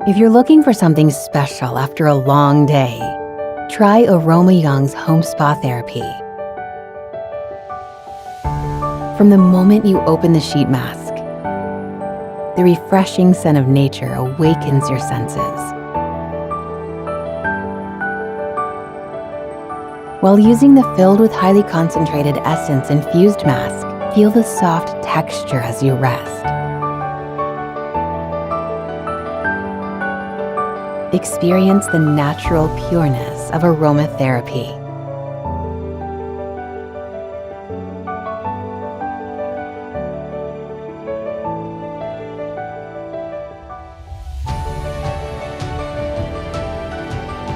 If you're looking for something special after a long day, try Aroma Yong's Home Spa Therapy. From the moment you open the sheet mask, the refreshing scent of nature awakens your senses. While using the filled with highly concentrated essence infused mask, feel the soft texture as you rest. Experience the natural pureness of aromatherapy.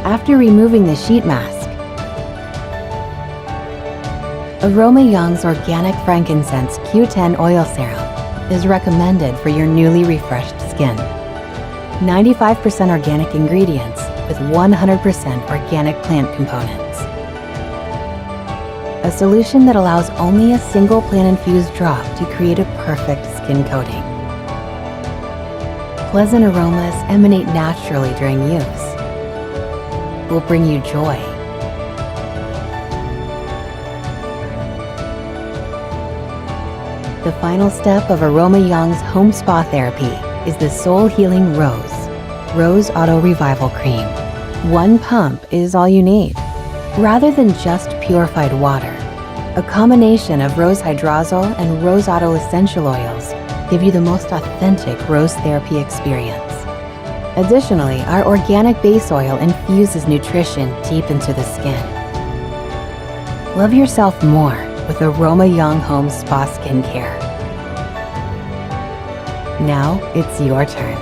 After removing the sheet mask, Aroma Yong's organic frankincense Q10 oil serum is recommended for your newly refreshed skin. 95% organic ingredients with 100% organic plant components. A solution that allows only a single plant-infused drop to create a perfect skin coating. Pleasant aromas emanate naturally during use. Will bring you joy. The final step of Aroma Yong's Home Spa Therapy is the Soul Healing Rose Auto Revival Cream. One pump is all you need. Rather than just purified water, a combination of rose hydrozole and rose auto essential oils give you the most authentic rose therapy experience. Additionally, our organic base oil infuses nutrition deep into the skin. Love yourself more with Aroma Yong Home Spa Skincare. Now it's your turn.